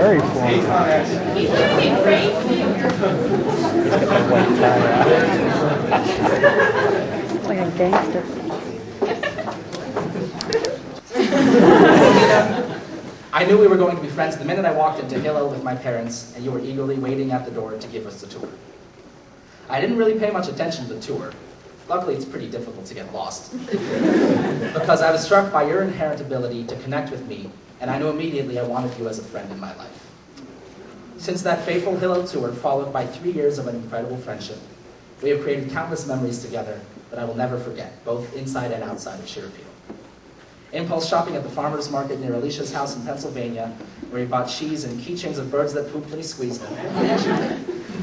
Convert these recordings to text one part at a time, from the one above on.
very formal. He's looking great. He's got a white tie on. It's like a gangster. I knew we were going to be friends the minute I walked into Hillel with my parents, and you were eagerly waiting at the door to give us the tour. I didn't really pay much attention to the tour. Luckily, it's pretty difficult to get lost. Because I was struck by your inherent ability to connect with me, and I knew immediately I wanted you as a friend in my life. Since that fateful Hillel tour, followed by 3 years of an incredible friendship, we have created countless memories together that I will never forget, both inside and outside of Shirapil. Impulse shopping at the farmer's market near Alicia's house in Pennsylvania, where he bought cheese and keychains of birds that pooped when he squeezed them.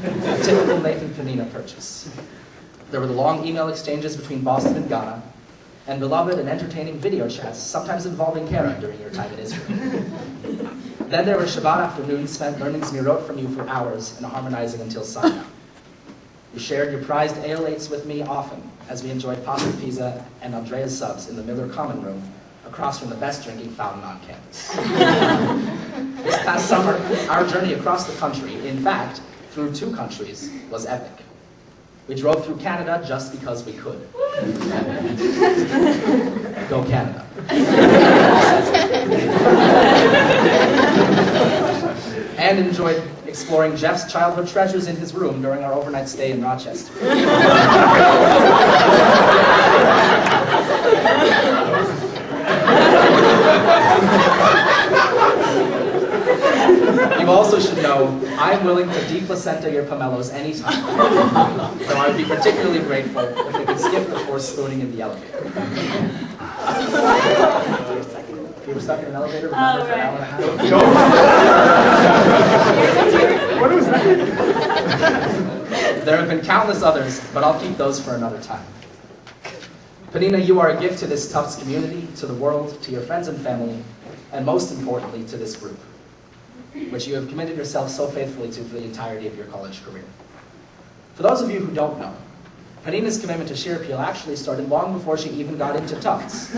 A typical Nathan Penina purchase. There were the long email exchanges between Boston and Ghana, and beloved and entertaining video chats, sometimes involving Kara during your time in Israel. Then there were Shabbat afternoons spent learning Zmirot from you for hours and harmonizing until sundown. You shared your prized ale-8s with me often, as we enjoyed pasta pizza and Andrea's subs in the Miller Common Room, across from the best drinking fountain on campus. This past summer, our journey across the country, in fact, through 2 countries, was epic. We drove through Canada just because we could. Go Canada. And enjoyed exploring Jeff's childhood treasures in his room during our overnight stay in Rochester. You also should know, I'm willing to de-placenta your pomelos anytime. So I would be particularly grateful if we could skip the forced spooning in the elevator. You were stuck in an elevator for an hour and a half? What was that? There have been countless others, but I'll keep those for another time. Penina, you are a gift to this Tufts community, to the world, to your friends and family, and most importantly, to this group, which you have committed yourself so faithfully to for the entirety of your college career. For those of you who don't know, Penina's commitment to Shirapil actually started long before she even got into Tufts.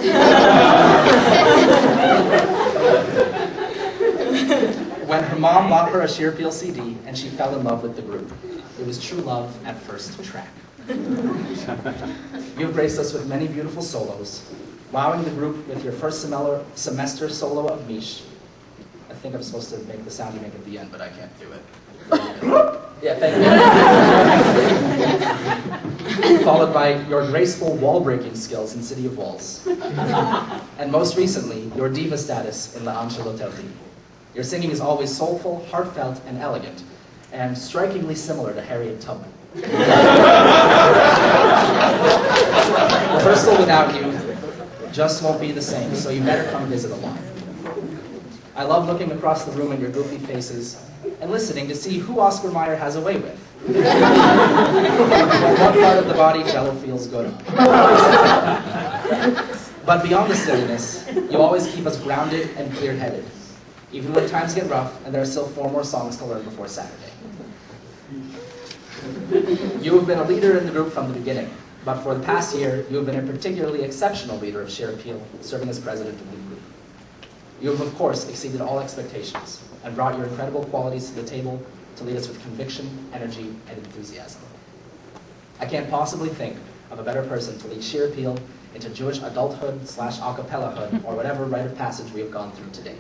When her mom bought her a Shirapil CD and she fell in love with the group. It was true love at first track. You have graced us with many beautiful solos, wowing the group with your first semester solo of Mish. I think I'm supposed to make the sound you make at the end, but I can't do it. Yeah, thank you. Followed by your graceful wall-breaking skills in City of Walls. And most recently, your diva status in La Ancelotti. Your singing is always soulful, heartfelt, and elegant, and strikingly similar to Harriet Tubman. Rehearsal without you just won't be the same, so you better come visit a lot. I love looking across the room at your goofy faces and listening to see who Oscar Mayer has a way with. What part of the body Jello feels good on. But beyond the silliness, you always keep us grounded and clear-headed, even when times get rough and there are still 4 more songs to learn before Saturday. You have been a leader in the group from the beginning, but for the past year, you have been a particularly exceptional leader of Shirapil, serving as president of the group. You have, of course, exceeded all expectations and brought your incredible qualities to the table to lead us with conviction, energy, and enthusiasm. I can't possibly think of a better person to lead Shirapil into Jewish adulthood/acapellahood, or whatever rite of passage we have gone through today.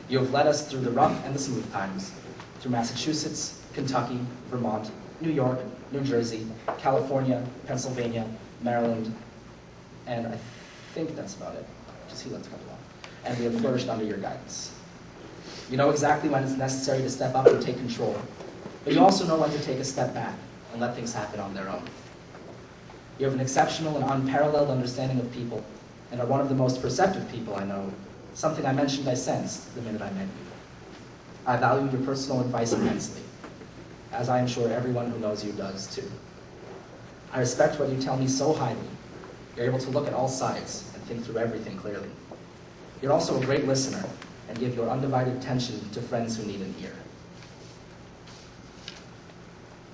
You have led us through the rough and the smooth times, through Massachusetts, Kentucky, Vermont, New York, New Jersey, California, Pennsylvania, Maryland, and I think that's about it. Just he lets go along. And we have flourished under your guidance. You know exactly when it's necessary to step up and take control, but you also know when to take a step back and let things happen on their own. You have an exceptional and unparalleled understanding of people, and are one of the most perceptive people I know, something I mentioned I sensed the minute I met you. I value your personal advice immensely, as I am sure everyone who knows you does too. I respect what you tell me so highly. You're able to look at all sides and think through everything clearly. You're also a great listener and give your undivided attention to friends who need an ear.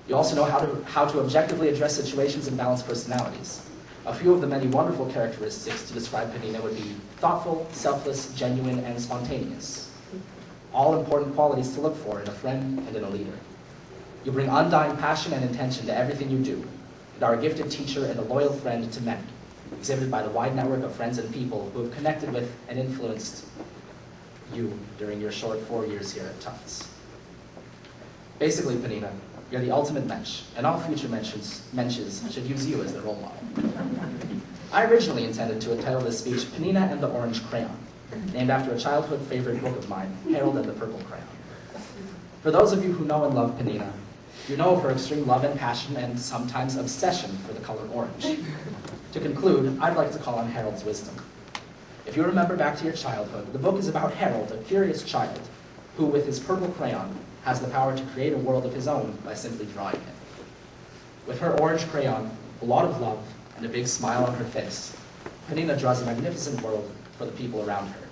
You also know how to objectively address situations and balance personalities. A few of the many wonderful characteristics to describe Penina would be thoughtful, selfless, genuine, and spontaneous. all important qualities to look for in a friend and in a leader. You bring undying passion and intention to everything you do, and are a gifted teacher and a loyal friend to many, exhibited by the wide network of friends and people who have connected with and influenced you during your short 4 years here at Tufts. Basically, Penina, you're the ultimate mensch, and all future mensches should use you as their role model. I originally intended to entitle this speech Penina and the Orange Crayon, named after a childhood favorite book of mine, Harold and the Purple Crayon. For those of you who know and love Penina, you know of her extreme love and passion and sometimes obsession for the color orange. To conclude, I'd like to call on Harold's wisdom. If you remember back to your childhood, the book is about Harold, a curious child, who with his purple crayon has the power to create a world of his own by simply drawing it. With her orange crayon, a lot of love, and a big smile on her face, Penina draws a magnificent world for the people around her.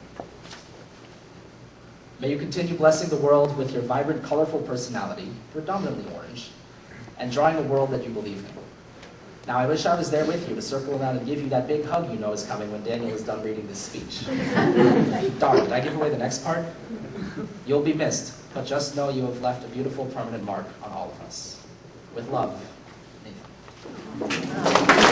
May you continue blessing the world with your vibrant, colorful personality, predominantly orange, and drawing a world that you believe in. Now, I wish I was there with you to circle around and give you that big hug you know is coming when Daniel is done reading this speech. Darn, did I give away the next part? You'll be missed, but just know you have left a beautiful, permanent mark on all of us. With love, Nathan.